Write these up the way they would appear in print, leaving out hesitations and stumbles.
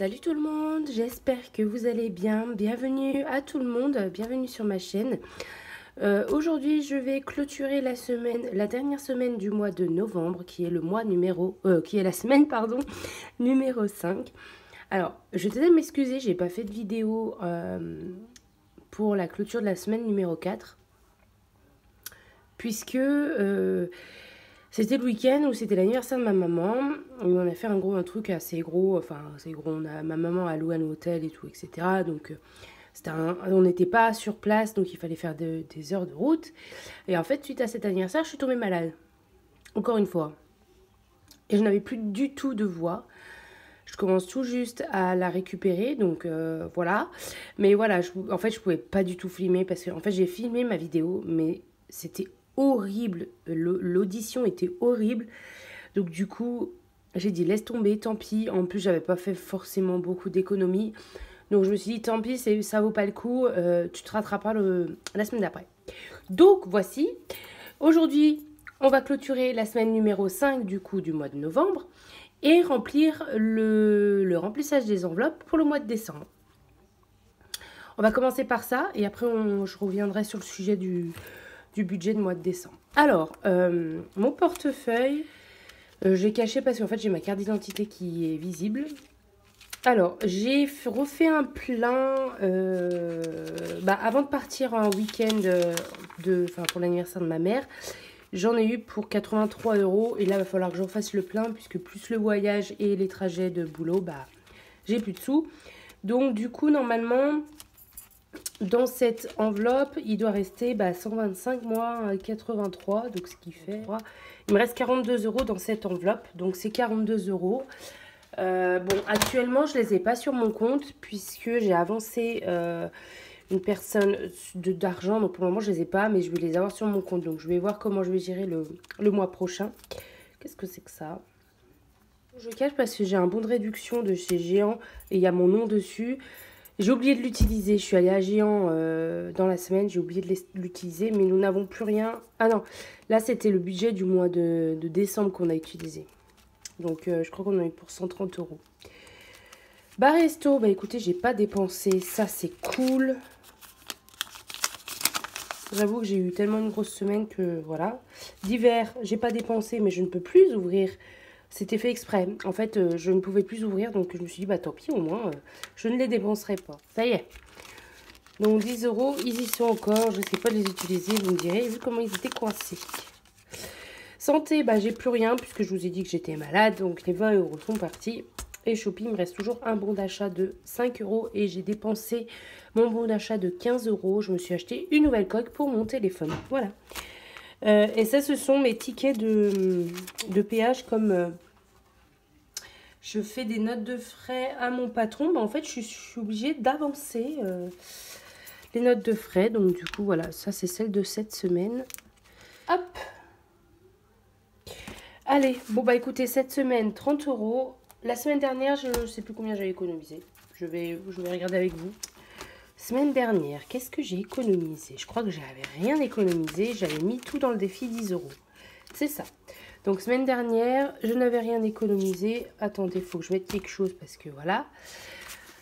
Salut tout le monde, j'espère que vous allez bien. Bienvenue à tout le monde, bienvenue sur ma chaîne. Aujourd'hui, je vais clôturer la dernière semaine du mois de novembre, qui est la semaine numéro 5. Alors, je tenais à m'excuser, j'ai pas fait de vidéo pour la clôture de la semaine numéro 4, puisque c'était le week-end où c'était l'anniversaire de ma maman. On a fait un truc assez gros. Enfin, assez gros. Ma maman a loué un hôtel et tout, etc. Donc, on n'était pas sur place, donc il fallait faire des heures de route. Et en fait, suite à cet anniversaire, je suis tombée malade. Encore une fois. Et je n'avais plus du tout de voix. Je commence tout juste à la récupérer, donc voilà. Mais voilà, en fait, je pouvais pas du tout filmer parce que en fait, j'ai filmé ma vidéo, mais c'était horrible. L'audition était horrible. Donc du coup, j'ai dit laisse tomber, tant pis. En plus, j'avais pas fait forcément beaucoup d'économies. Donc je me suis dit tant pis, ça vaut pas le coup. Tu te rattraperas la semaine d'après. Donc voici. Aujourd'hui, on va clôturer la semaine numéro 5 du coup du mois de novembre et remplir le remplissage des enveloppes pour le mois de décembre. On va commencer par ça et après je reviendrai sur le sujet du budget de mois de décembre. Alors, mon portefeuille, j'ai caché parce qu'en fait j'ai ma carte d'identité qui est visible. Alors, j'ai refait un plein avant de partir en week-end pour l'anniversaire de ma mère. J'en ai eu pour 83 € et là, il va falloir que j'en fasse le plein puisque plus le voyage et les trajets de boulot, j'ai plus de sous. Donc, du coup, normalement, dans cette enveloppe, il doit rester 125 moins 83, donc ce qui fait... Il me reste 42 € dans cette enveloppe, donc c'est 42 €. Actuellement, je ne les ai pas sur mon compte puisque j'ai avancé une personne d'argent. Donc, pour le moment, je ne les ai pas, mais je vais les avoir sur mon compte. Donc, je vais voir comment je vais gérer le mois prochain. Qu'est-ce que c'est que ça? Je cache parce que j'ai un bon de réduction de chez Géant et il y a mon nom dessus. J'ai oublié de l'utiliser. Je suis allée à Géant dans la semaine. J'ai oublié de l'utiliser, mais nous n'avons plus rien. Ah non, là, c'était le budget du mois de décembre qu'on a utilisé. Donc, je crois qu'on en a eu pour 130 €. Resto, écoutez, j'ai pas dépensé. Ça, c'est cool. J'avoue que j'ai eu tellement une grosse semaine que voilà. D'hiver, j'ai pas dépensé, mais je ne peux plus ouvrir. C'était fait exprès. En fait, je ne pouvais plus ouvrir, donc je me suis dit, tant pis, au moins, je ne les dépenserai pas. Ça y est. Donc, 10 €, ils y sont encore. Je ne sais pas les utiliser, vous me direz, vu comment ils étaient coincés. Santé, j'ai plus rien puisque je vous ai dit que j'étais malade. Donc les 20 € sont partis. Et shopping, il me reste toujours un bon d'achat de 5 €. Et j'ai dépensé mon bon d'achat de 15 €. Je me suis acheté une nouvelle coque pour mon téléphone. Voilà. Et ça, ce sont mes tickets de péage. Comme je fais des notes de frais à mon patron, en fait, je suis obligée d'avancer les notes de frais. Donc du coup, voilà, ça c'est celle de cette semaine. Hop! Allez, écoutez, cette semaine, 30 €. La semaine dernière, je ne sais plus combien j'avais économisé. Je vais regarder avec vous. Semaine dernière, qu'est-ce que j'ai économisé? Je crois que j'avais rien économisé. J'avais mis tout dans le défi 10 €. C'est ça. Donc, semaine dernière, je n'avais rien économisé. Attendez, il faut que je mette quelque chose parce que voilà.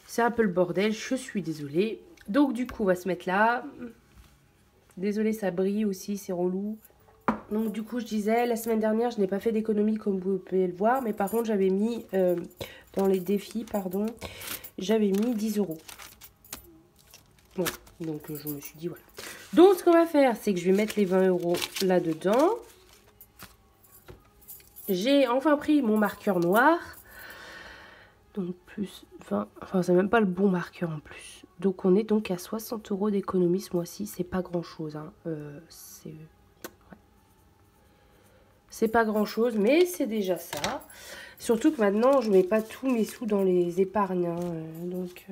C'est un peu le bordel. Je suis désolée. Donc, du coup, on va se mettre là. Désolée, ça brille aussi. C'est relou. Donc du coup je disais, la semaine dernière je n'ai pas fait d'économie comme vous pouvez le voir. Mais par contre j'avais mis, dans les défis, j'avais mis 10 €. Voilà, donc je me suis dit voilà. Donc ce qu'on va faire, c'est que je vais mettre les 20 € là-dedans. J'ai enfin pris mon marqueur noir. Donc plus 20, enfin c'est même pas le bon marqueur en plus. Donc on est donc à 60 € d'économie ce mois-ci. C'est pas grand chose, hein. C'est pas grand chose, mais c'est déjà ça. Surtout que maintenant, je mets pas tous mes sous dans les épargnes. Hein. Donc,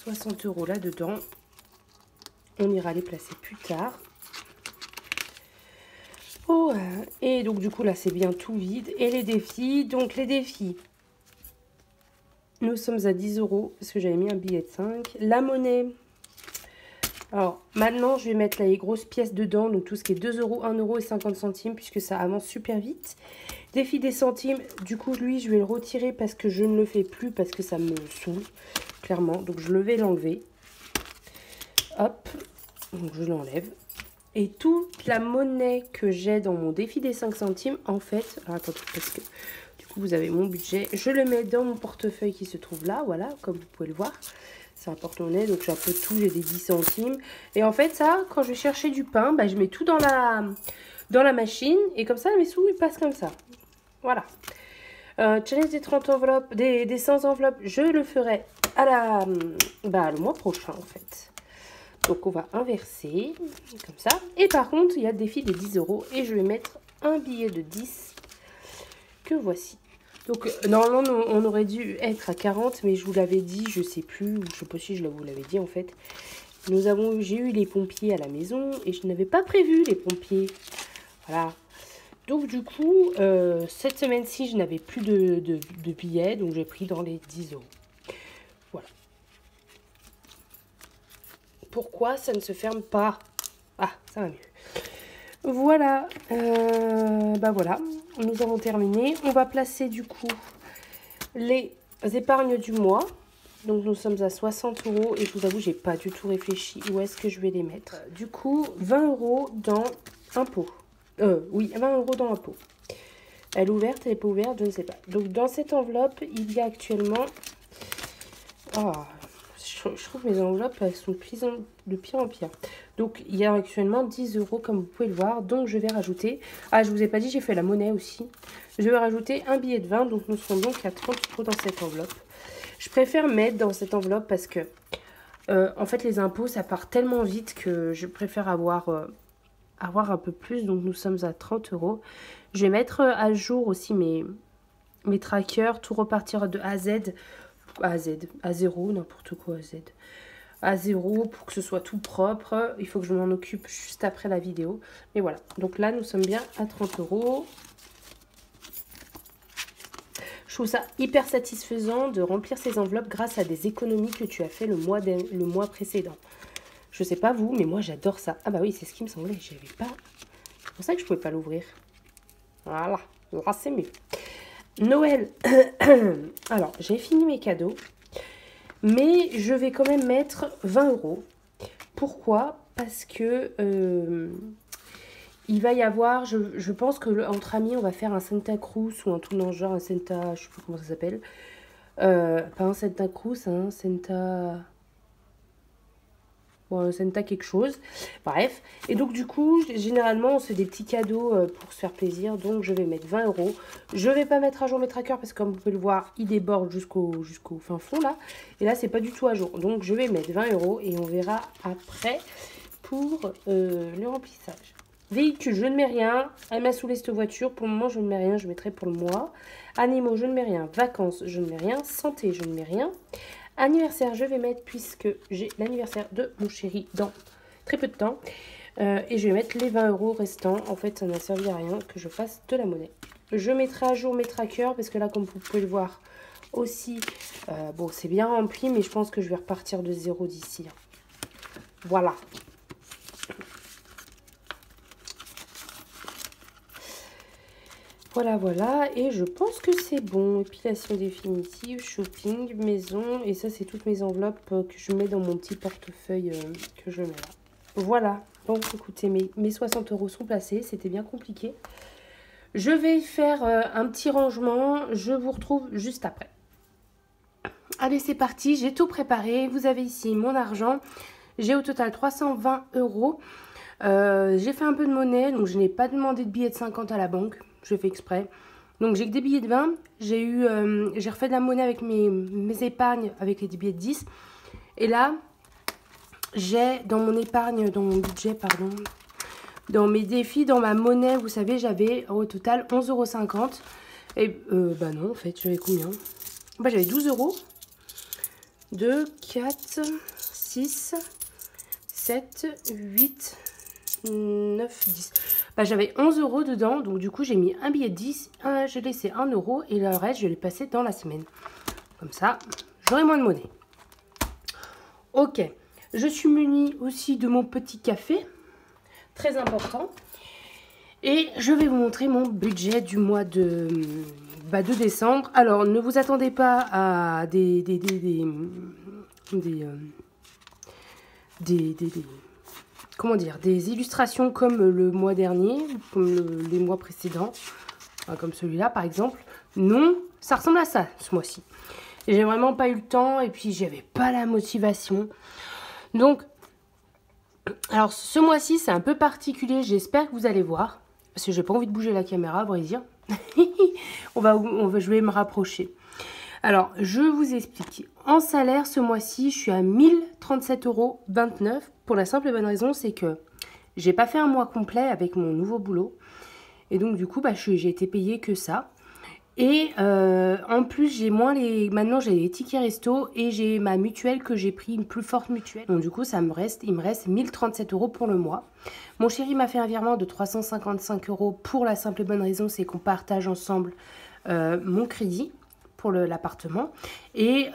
60 € là-dedans. On ira les placer plus tard. Oh, et donc, du coup, là, c'est bien tout vide. Et les défis. Donc, les défis. Nous sommes à 10 € parce que j'avais mis un billet de 5. La monnaie. Alors, maintenant, je vais mettre les grosses pièces dedans. Donc, tout ce qui est 2 €, 1 € et 50 centimes puisque ça avance super vite. Défi des centimes, du coup, lui, je vais le retirer parce que je ne le fais plus, parce que ça me saoule, clairement. Donc, je vais l'enlever. Hop, donc je l'enlève. Et toute la monnaie que j'ai dans mon défi des 5 centimes, en fait... Alors, attendez, parce que du coup, vous avez mon budget. Je le mets dans mon portefeuille qui se trouve là, voilà, comme vous pouvez le voir. C'est un porte-monnaie, donc j'ai un peu tout, j'ai des 10 centimes. Et en fait, ça, quand je vais chercher du pain, bah, je mets tout dans la machine. Et comme ça, mes sous, ils passent comme ça. Voilà. Challenge des 30 enveloppes, des 100 enveloppes, je le ferai à le mois prochain, en fait. Donc, on va inverser, comme ça. Et par contre, il y a le défi des 10 euros. Et je vais mettre un billet de 10 que voici. Donc, normalement, on aurait dû être à 40, mais je vous l'avais dit, je sais plus, je sais pas si je vous l'avais dit, en fait. J'ai eu les pompiers à la maison et je n'avais pas prévu les pompiers. Voilà. Donc, du coup, cette semaine-ci, je n'avais plus de billets, donc j'ai pris dans les 10 euros. Voilà. Pourquoi ça ne se ferme pas? Ah, ça va mieux. Voilà, voilà, nous avons terminé. On va placer du coup les épargnes du mois. Donc nous sommes à 60 euros et je vous avoue, j'ai pas du tout réfléchi où est-ce que je vais les mettre. Du coup, 20 euros dans un pot. Oui, 20 euros dans un pot. Elle est ouverte, elle n'est pas ouverte, je ne sais pas. Donc dans cette enveloppe, il y a actuellement... Oh, je trouve que mes enveloppes, elles sont de pire en pire. Donc, il y a actuellement 10 euros, comme vous pouvez le voir. Donc, je vais rajouter... Ah, je vous ai pas dit, j'ai fait la monnaie aussi. Je vais rajouter un billet de 20. Donc, nous serons donc à 30 euros dans cette enveloppe. Je préfère mettre dans cette enveloppe parce que, en fait, les impôts, ça part tellement vite que je préfère avoir un peu plus. Donc, nous sommes à 30 euros. Je vais mettre à jour aussi mes trackers. Tout repartir de A à Z. À 0, n'importe quoi, à Z. À 0 pour que ce soit tout propre. Il faut que je m'en occupe juste après la vidéo. Mais voilà, donc là, nous sommes bien à 30 euros. Je trouve ça hyper satisfaisant de remplir ces enveloppes grâce à des économies que tu as fait le mois précédent. Je sais pas vous, mais moi, j'adore ça. Ah bah oui, c'est ce qui me semblait. J'avais pas... C'est pour ça que je pouvais pas l'ouvrir. Voilà, là, c'est mieux. Noël. Alors, j'ai fini mes cadeaux. Mais je vais quand même mettre 20 euros. Pourquoi? Parce que il va y avoir, je pense que entre amis, on va faire un Santa Cruz ou un truc dans le genre, un Santa, je sais plus comment ça s'appelle. Pas un Santa Cruz, un Santa... Bon, Santa quelque chose. Bref. Et donc, du coup, généralement, on se fait des petits cadeaux pour se faire plaisir. Donc, je vais mettre 20 euros. Je vais pas mettre à jour mes trackers parce que, comme vous pouvez le voir, ils débordent jusqu'au fin fond, là. Et là, c'est pas du tout à jour. Donc, je vais mettre 20 euros et on verra après pour le remplissage. Véhicule, je ne mets rien. Elle m'a saoulé cette voiture. Pour le moment, je ne mets rien. Je mettrai pour le mois. Animaux, je ne mets rien. Vacances, je ne mets rien. Santé, je ne mets rien. Anniversaire, je vais mettre, puisque j'ai l'anniversaire de mon chéri dans très peu de temps. Et je vais mettre les 20 euros restants. En fait, ça n'a servi à rien que je fasse de la monnaie. Je mettrai à jour mes trackers, parce que là, comme vous pouvez le voir aussi, bon, c'est bien rempli, mais je pense que je vais repartir de zéro d'ici. Voilà. Voilà, voilà, et je pense que c'est bon. Épilation définitive, shopping, maison, et ça, c'est toutes mes enveloppes que je mets dans mon petit portefeuille que je mets là. Voilà, bon, écoutez, mes 60 euros sont placés, c'était bien compliqué. Je vais faire un petit rangement, je vous retrouve juste après. Allez, c'est parti, j'ai tout préparé. Vous avez ici mon argent, j'ai au total 320 euros. J'ai fait un peu de monnaie, donc je n'ai pas demandé de billets de 50 à la banque. Je fais exprès. Donc j'ai que des billets de 20. J'ai refait de la monnaie avec mes épargnes avec les billets de 10. Et là, j'ai dans mon épargne, dans mon budget, pardon, dans mes défis, dans ma monnaie, vous savez, j'avais au total 11,50 €. Et bah non, en fait, j'avais combien? Bah j'avais 12 euros. 2, 4, 6, 7, 8, 9, 10. Bah, j'avais 11 euros dedans. Donc, du coup, j'ai mis un billet de 10. J'ai laissé 1 euro. Et le reste, je l'ai passé dans la semaine. Comme ça, j'aurai moins de monnaie. Ok. Je suis munie aussi de mon petit café. Très important. Et je vais vous montrer mon budget du mois de décembre. Alors, ne vous attendez pas à comment dire, des illustrations comme le mois dernier, comme les mois précédents, comme celui-là par exemple. Non, ça ressemble à ça ce mois-ci. J'ai vraiment pas eu le temps et puis j'avais pas la motivation. Donc, alors ce mois-ci c'est un peu particulier, j'espère que vous allez voir. Parce que j'ai pas envie de bouger la caméra, à vrai dire. Je vais me rapprocher. Alors, je vous explique. En salaire, ce mois-ci, je suis à 1037,29 € pour la simple et bonne raison, c'est que j'ai pas fait un mois complet avec mon nouveau boulot. Et donc, du coup, j'ai été payée que ça. Et en plus, j'ai moins les... Maintenant, j'ai les tickets resto et j'ai ma mutuelle que j'ai pris, une plus forte mutuelle. Donc, du coup, il me reste 1037 € pour le mois. Mon chéri m'a fait un virement de 355 € pour la simple et bonne raison, c'est qu'on partage ensemble mon crédit pour l'appartement et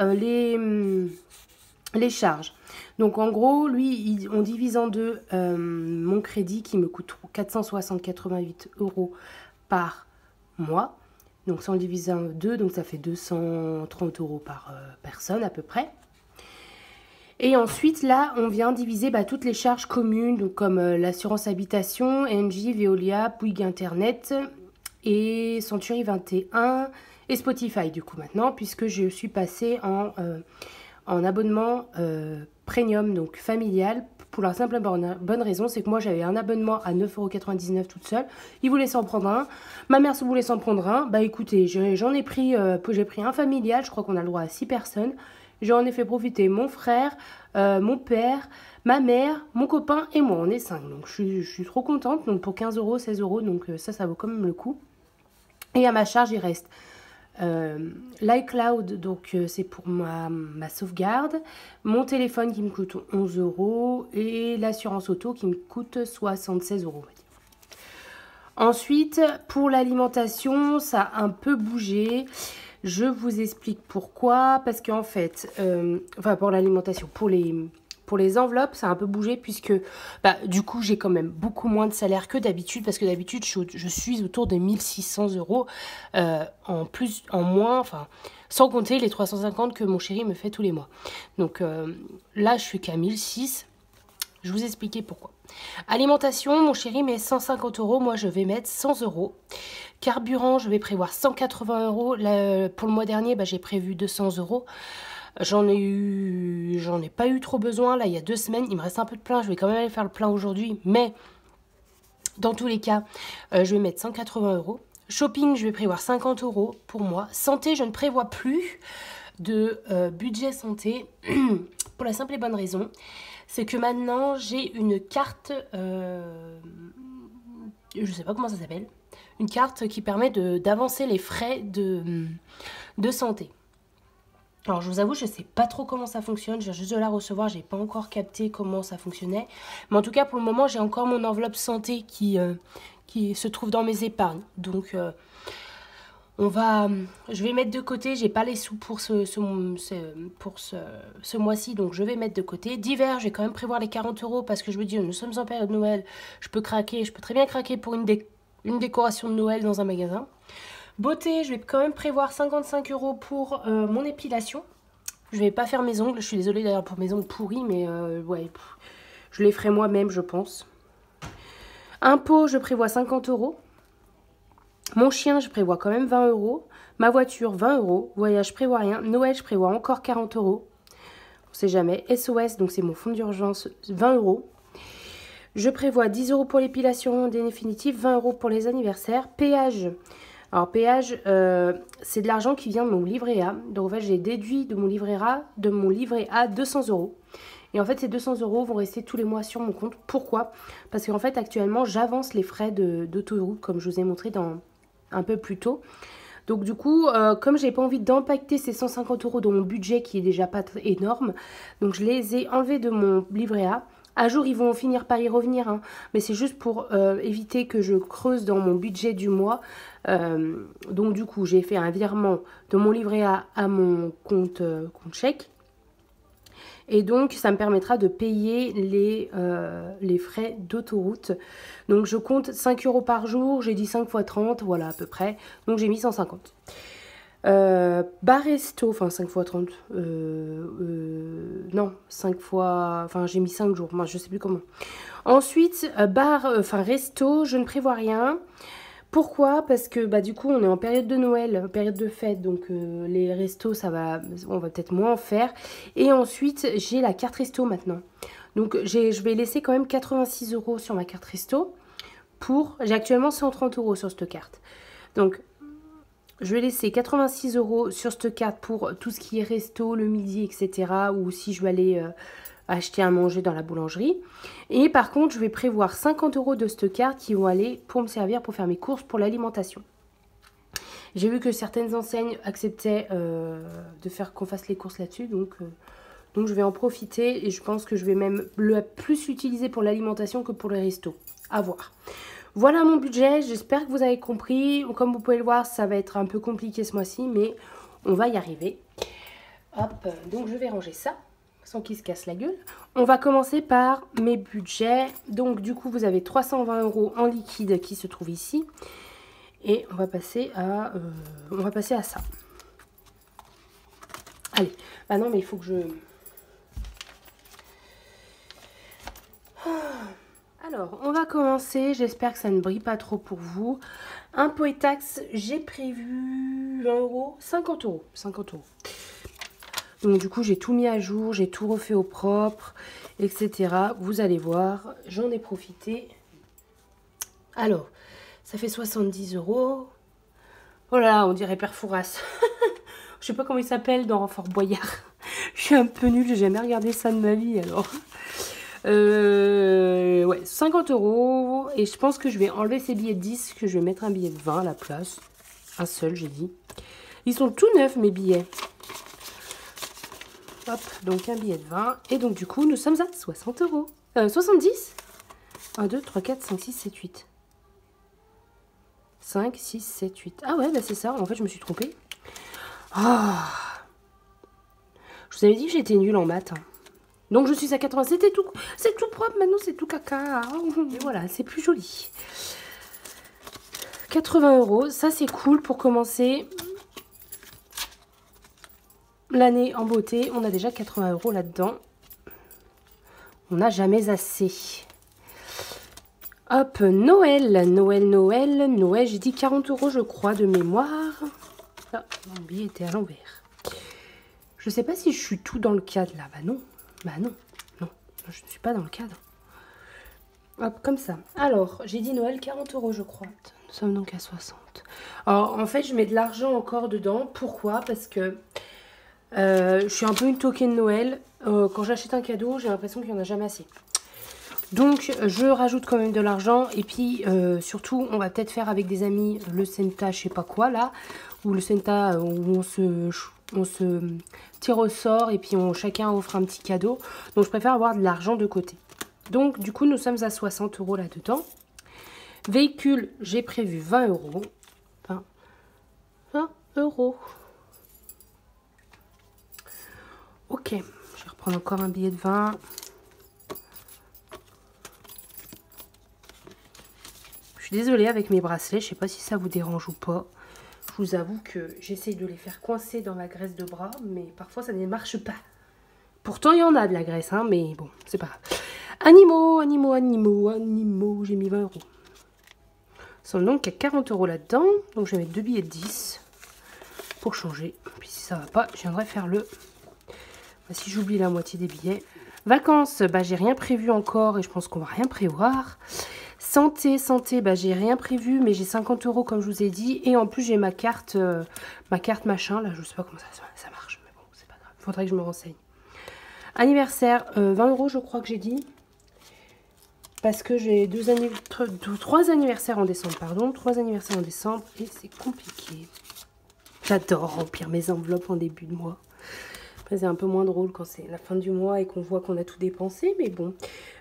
les charges. Donc, en gros, lui, on divise en deux mon crédit qui me coûte 460,88 € par mois. Donc, ça, on divise en deux, donc ça fait 230 € par personne à peu près. Et ensuite, là, on vient diviser toutes les charges communes, donc comme l'assurance habitation, Engie, Veolia, Bouygues Internet et Century 21 et Spotify, du coup, maintenant, puisque je suis passée en abonnement premium, donc familial, pour la simple et bonne raison, c'est que moi, j'avais un abonnement à 9,99 € toute seule. Il voulait s'en prendre un. Ma mère voulait s'en prendre un. Bah écoutez, j'ai pris un familial, je crois qu'on a le droit à 6 personnes. J'en ai fait profiter mon frère, mon père, ma mère, mon copain et moi. On est 5. Donc je suis trop contente. Donc pour 15 €, 16 €, donc ça vaut quand même le coup. Et à ma charge, il reste l'iCloud, donc c'est pour ma sauvegarde. Mon téléphone qui me coûte 11 € et l'assurance auto qui me coûte 76 €. Ensuite, pour l'alimentation, ça a un peu bougé. Je vous explique pourquoi. Parce qu'en fait, pour l'alimentation, pour les enveloppes, ça a un peu bougé puisque du coup, j'ai quand même beaucoup moins de salaire que d'habitude. Parce que d'habitude, je suis autour des 1600 € en moins, sans compter les 350 que mon chéri me fait tous les mois. Donc là, je suis qu'à 1600. Je vous expliquais pourquoi. Alimentation, mon chéri met 150 €, moi je vais mettre 100 €. Carburant, je vais prévoir 180 €. Là, pour le mois dernier, j'ai prévu 200 €. J'en ai pas eu trop besoin. Là, il y a 2 semaines, il me reste un peu de plein. Je vais quand même aller faire le plein aujourd'hui. Mais dans tous les cas, je vais mettre 180 €. Shopping, je vais prévoir 50 € pour moi. Santé, je ne prévois plus de budget santé pour la simple et bonne raison. C'est que maintenant, j'ai une carte, je ne sais pas comment ça s'appelle, une carte qui permet d'avancer les frais de santé. Alors, je vous avoue, je ne sais pas trop comment ça fonctionne. Je viens juste de la recevoir, je n'ai pas encore capté comment ça fonctionnait. Mais en tout cas, pour le moment, j'ai encore mon enveloppe santé qui se trouve dans mes épargnes. Donc, je vais mettre de côté, j'ai pas les sous pour ce mois-ci, donc je vais mettre de côté. D'hiver, je vais quand même prévoir les 40 € parce que je me dis, nous sommes en période Noël, je peux très bien craquer pour une décoration de Noël dans un magasin. Beauté, je vais quand même prévoir 55 € pour mon épilation. Je vais pas faire mes ongles, je suis désolée d'ailleurs pour mes ongles pourris, mais je les ferai moi-même, je pense. Impôt, je prévois 50 €. Mon chien, je prévois quand même 20 €. Ma voiture, 20 €. Voyage, je prévois rien. Noël, je prévois encore 40 €. On sait jamais. SOS, donc c'est mon fonds d'urgence, 20 €. Je prévois 10 € pour l'épilation définitive, 20 € pour les anniversaires. Péage. Alors, péage, c'est de l'argent qui vient de mon livret A. Donc, en fait, j'ai déduit de mon livret A 200 €. Et en fait, ces 200 € vont rester tous les mois sur mon compte. Pourquoi? Parce qu'en fait, actuellement, j'avance les frais d'autoroute, comme je vous ai montré un peu plus tôt. Donc du coup, comme j'ai pas envie d'impacter ces 150 € dans mon budget qui est déjà pas énorme, donc je les ai enlevés de mon livret A. Un jour, ils vont finir par y revenir, hein, mais c'est juste pour éviter que je creuse dans mon budget du mois. Donc du coup, j'ai fait un virement de mon livret A à mon compte chèque. Et donc, ça me permettra de payer les frais d'autoroute. Donc, je compte 5 € par jour. J'ai dit 5 fois 30, voilà à peu près. Donc, j'ai mis 150. Bar resto, enfin 5 fois 30. Non, 5 fois... Enfin, j'ai mis 5 jours. Moi, je sais plus comment. Ensuite, resto, je ne prévois rien. Pourquoi? Parce que bah, du coup, on est en période de Noël, période de fête, donc les restos, on va peut-être moins en faire. Et ensuite, j'ai la carte resto maintenant. Donc, je vais laisser quand même 86 € sur ma carte resto. J'ai actuellement 130 € sur cette carte. Donc, je vais laisser 86 € sur cette carte pour tout ce qui est resto, le midi, etc. Ou si je veux aller acheter à manger dans la boulangerie. Et par contre, je vais prévoir 50 € de cette carte qui vont aller pour me servir pour faire mes courses pour l'alimentation. J'ai vu que certaines enseignes acceptaient de faire qu'on fasse les courses là-dessus. Donc je vais en profiter et je pense que je vais même le plus l'utiliser pour l'alimentation que pour les restos. À voir. Voilà mon budget, j'espère que vous avez compris. Comme vous pouvez le voir, ça va être un peu compliqué ce mois-ci, mais on va y arriver. Hop, donc je vais ranger ça, sans qu'il se casse la gueule. On va commencer par mes budgets. Donc du coup, vous avez 320 € en liquide qui se trouve ici. Et on va passer à ça. Allez, bah non, mais il faut que je... Alors, on va commencer. J'espère que ça ne brille pas trop pour vous. Impôts et taxes, j'ai prévu 20 €, 50 €. 50 €. Donc, du coup, j'ai tout mis à jour, j'ai tout refait au propre, etc. Vous allez voir, j'en ai profité. Alors, ça fait 70 €. Oh là là, on dirait Père Fouras. Je sais pas comment il s'appelle dans Fort Boyard. Je suis un peu nulle, j'ai jamais regardé ça de ma vie alors. Ouais, 50 €. Et je pense que je vais enlever ces billets de 10, que je vais mettre un billet de 20 à la place. Un seul, j'ai dit. Ils sont tout neufs, mes billets. Hop, donc un billet de 20. Et donc, du coup, nous sommes à 60 €. 70 1, 2, 3, 4, 5, 6, 7, 8. 5, 6, 7, 8. Ah ouais, bah c'est ça. En fait, je me suis trompée. Ah. Je vous avais dit que j'étais nulle en maths. Hein. Donc je suis à 80. C'était tout. C'est tout propre maintenant, c'est tout caca. Et voilà, c'est plus joli. 80 €, ça c'est cool pour commencer l'année en beauté. On a déjà 80 € là-dedans. On n'a jamais assez. Hop, Noël. J'ai dit 40 € je crois de mémoire. Ah, mon billet était à l'envers. Je sais pas si je suis tout dans le cadre là. Bah non. Bah non, je ne suis pas dans le cadre. Hop, comme ça. Alors, j'ai dit Noël, 40 € je crois. Nous sommes donc à 60. Alors, en fait, je mets de l'argent encore dedans. Pourquoi? Parce que je suis un peu une toquée de Noël. Quand j'achète un cadeau, j'ai l'impression qu'il n'y en a jamais assez. Donc, je rajoute quand même de l'argent. Et puis, surtout, on va peut-être faire avec des amis le Senta, je sais pas quoi, là. Ou le Senta où on se tire au sort et puis chacun offre un petit cadeau. Donc, je préfère avoir de l'argent de côté. Donc, du coup, nous sommes à 60 € là-dedans. Véhicule, j'ai prévu 20 €. Enfin, 20 €. Ok, je vais reprendre encore un billet de 20. Je suis désolée avec mes bracelets, je ne sais pas si ça vous dérange ou pas. Je vous avoue que j'essaye de les faire coincer dans la graisse de bras, mais parfois ça ne marche pas. Pourtant, il y en a de la graisse, hein, mais bon, c'est pas grave. Animaux, j'ai mis 20 €. Nous sommes donc à 40 € là-dedans. Donc je vais mettre 2 billets de 10 pour changer. Puis si ça va pas, je viendrai faire le... Si j'oublie la moitié des billets. Vacances, bah j'ai rien prévu encore et je pense qu'on va rien prévoir. Santé, bah j'ai rien prévu, mais j'ai 50 € comme je vous ai dit. Et en plus, j'ai ma carte machin, là, je sais pas comment ça marche, mais bon, c'est pas grave. Faudrait que je me renseigne. Anniversaire, 20 € je crois que j'ai dit. Parce que j'ai 3 anniversaires en décembre, pardon. 3 anniversaires en décembre et c'est compliqué. J'adore remplir mes enveloppes en début de mois. C'est un peu moins drôle quand c'est la fin du mois et qu'on voit qu'on a tout dépensé, mais bon.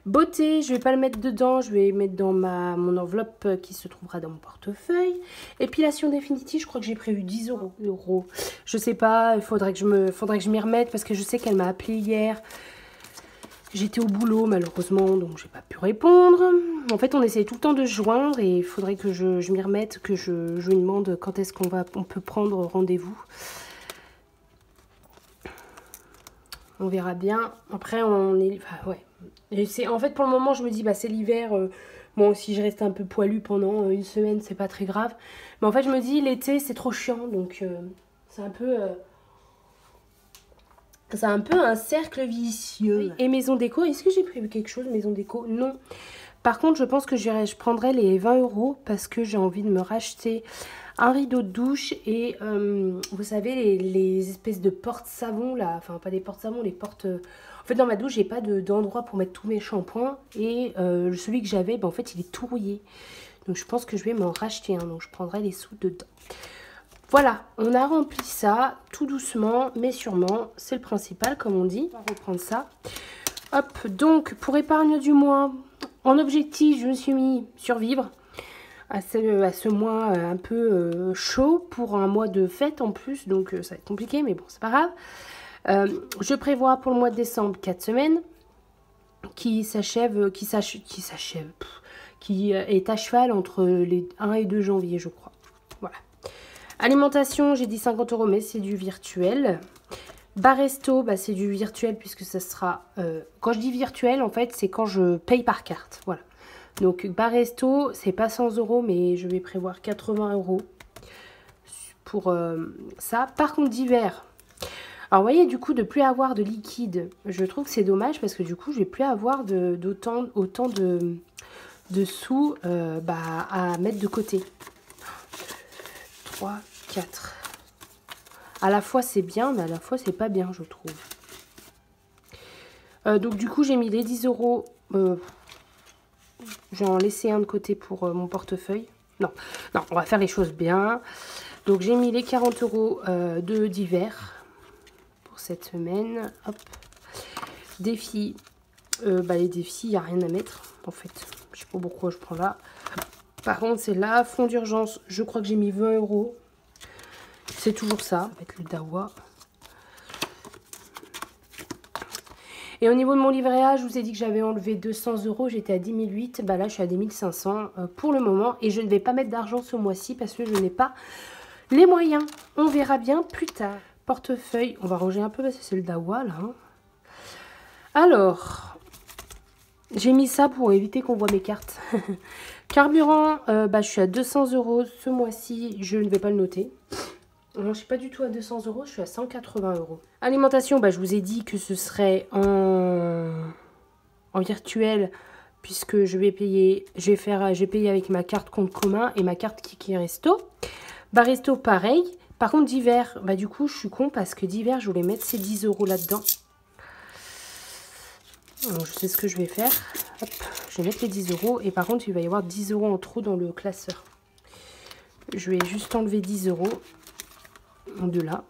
Beauté, je vais pas le mettre dedans, je vais mettre dans mon enveloppe qui se trouvera dans mon portefeuille. Épilation définitive, je crois que j'ai prévu 10 €. Je sais pas, il faudrait que je m'y remette parce que je sais qu'elle m'a appelé hier. J'étais au boulot malheureusement, donc j'ai pas pu répondre. En fait, on essaie tout le temps de se joindre et il faudrait que je m'y remette, que je lui demande quand est-ce on peut prendre rendez-vous. On verra bien. Après, on est... Enfin, ouais. En fait, pour le moment, je me dis, bah, c'est l'hiver. Bon, si je reste un peu poilu pendant une semaine, c'est pas très grave. Mais en fait, je me dis, l'été, c'est trop chiant. Donc, c'est un peu... C'est un peu un cercle vicieux. Et maison déco, est-ce que j'ai prévu quelque chose, maison déco? Non. Par contre, je pense que je prendrai les 20 € parce que j'ai envie de me racheter un rideau de douche et vous savez, les espèces de portes-savon là. Enfin, pas des portes-savon, les portes... En fait, dans ma douche, j'ai pas d'endroit pour mettre tous mes shampoings et celui que j'avais, en fait, il est tout rouillé. Donc, je pense que je vais m'en racheter un. Donc, je prendrai les sous dedans. Voilà, on a rempli ça tout doucement, mais sûrement. C'est le principal, comme on dit. On va reprendre ça. Hop, donc, pour épargne du mois, en objectif, je me suis mis survivre à ce mois un peu chaud pour un mois de fête en plus. Donc, ça va être compliqué, mais bon, c'est pas grave. Je prévois pour le mois de décembre 4 semaines qui est à cheval entre les 1 et 2 janvier, je crois. Voilà. Alimentation, j'ai dit 50 €, mais c'est du virtuel. Bar resto, bah, c'est du virtuel puisque ça sera... quand je dis virtuel, en fait, c'est quand je paye par carte. Voilà. Donc, bar resto, c'est pas 100 €, mais je vais prévoir 80 € pour ça. Par contre, divers. Alors, vous voyez, du coup, de plus avoir de liquide, je trouve que c'est dommage parce que du coup, je vais plus avoir autant de sous à mettre de côté. 3, 4. À la fois, c'est bien, mais à la fois, c'est pas bien, je trouve. Donc, du coup, j'ai mis les 10 €. J'en laissé un de côté pour mon portefeuille. Non, on va faire les choses bien. Donc, j'ai mis les 40 € de d'hiver pour cette semaine. Hop. Défis. Les défis, il n'y a rien à mettre, en fait. Je sais pas pourquoi je prends là. Par contre, c'est là. Fonds d'urgence, je crois que j'ai mis 20 €. C'est toujours ça, avec le Dawa. Et au niveau de mon livret A, je vous ai dit que j'avais enlevé 200 €. J'étais à 10 008. Bah là, je suis à 10 500 pour le moment. Et je ne vais pas mettre d'argent ce mois-ci parce que je n'ai pas les moyens. On verra bien plus tard. Portefeuille, on va ranger un peu parce que c'est le Dawa là. Alors, j'ai mis ça pour éviter qu'on voit mes cartes. Carburant, je suis à 200 € ce mois-ci. Je ne vais pas le noter. Non, je ne suis pas du tout à 200 €, je suis à 180 €. Alimentation, je vous ai dit que ce serait en virtuel, puisque je vais payer, j'ai payé avec ma carte compte commun et ma carte Kiki Resto. Bar Resto, pareil. Par contre, d'hiver, du coup, je suis con parce que d'hiver, je voulais mettre ces 10 € là-dedans. Je sais ce que je vais faire. Hop, je vais mettre les 10 € et par contre, il va y avoir 10 € en trop dans le classeur. Je vais juste enlever 10 € de là.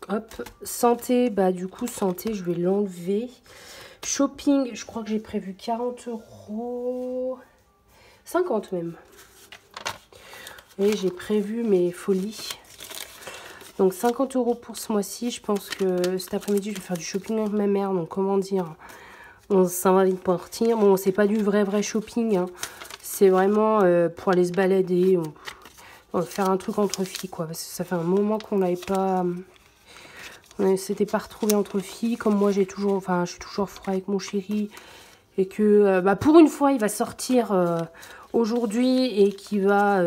Hop, santé, du coup, santé, je vais l'enlever. Shopping, je crois que j'ai prévu 40 €. 50 même. Et j'ai prévu mes folies. Donc 50 € pour ce mois-ci. Je pense que cet après-midi, je vais faire du shopping avec ma mère. Donc comment dire, ça va vite partir. Bon, c'est pas du vrai shopping. Hein. C'est vraiment pour aller se balader. On va faire un truc entre filles, quoi. Parce que ça fait un moment qu'on n'avait pas... On s'était pas retrouvés entre filles. Comme moi, je suis toujours froid avec mon chéri. Et que, pour une fois, il va sortir aujourd'hui et qu'il va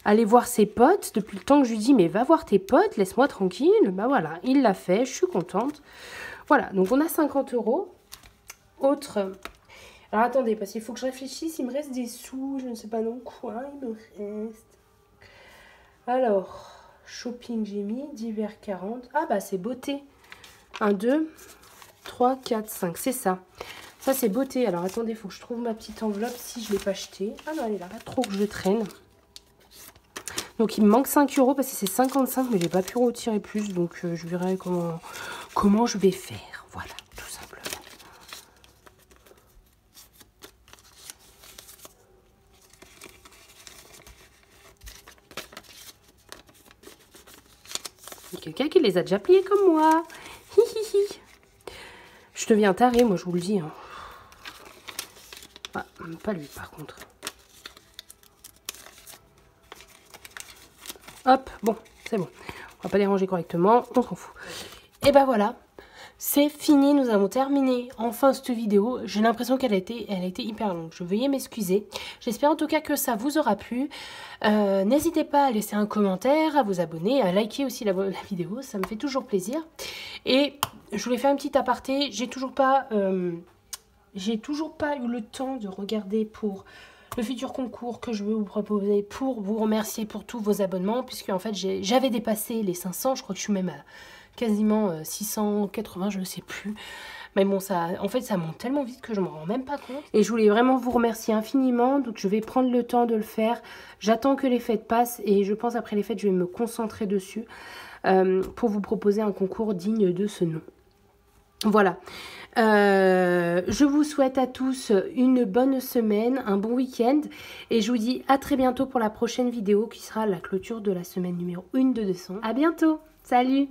aller voir ses potes. Depuis le temps que je lui dis, mais va voir tes potes, laisse-moi tranquille. Voilà, il l'a fait, je suis contente. Voilà, donc on a 50 €. Autre... Alors attendez, parce qu'il faut que je réfléchisse, il me reste des sous, je ne sais pas non quoi, il me reste. Alors, shopping j'ai mis, divers 40. Ah c'est beauté. 1, 2, 3, 4, 5, c'est ça. Ça c'est beauté. Alors attendez, il faut que je trouve ma petite enveloppe si je ne l'ai pas achetée. Ah non, elle est là, pas trop que je traîne. Donc il me manque 5 € parce que c'est 55, mais j'ai pas pu retirer plus. Donc je verrai comment je vais faire. Voilà, tout simplement. quelqu'un qui les a déjà pliés comme moi. Hi, hi, hi. Je deviens tarée, moi, je vous le dis. Hein. Ah, pas lui, par contre. Hop, bon, c'est bon. On va pas les ranger correctement, on s'en fout. Et ben voilà, c'est fini, nous avons terminé enfin cette vidéo. J'ai l'impression qu'elle a été hyper longue. Je veuillez m'excuser. J'espère en tout cas que ça vous aura plu. N'hésitez pas à laisser un commentaire, à vous abonner, à liker aussi la vidéo, ça me fait toujours plaisir. Et je voulais faire une petite aparté, j'ai toujours pas eu le temps de regarder pour le futur concours que je veux vous proposer pour vous remercier pour tous vos abonnements, puisque en fait j'avais dépassé les 500, je crois que je suis même à quasiment 680, je ne sais plus. Mais bon, ça monte tellement vite que je ne m'en rends même pas compte. Et je voulais vraiment vous remercier infiniment, donc je vais prendre le temps de le faire. J'attends que les fêtes passent et je pense après les fêtes, je vais me concentrer dessus pour vous proposer un concours digne de ce nom. Voilà, je vous souhaite à tous une bonne semaine, un bon week-end et je vous dis à très bientôt pour la prochaine vidéo qui sera la clôture de la semaine numéro 1 de décembre. À bientôt, salut!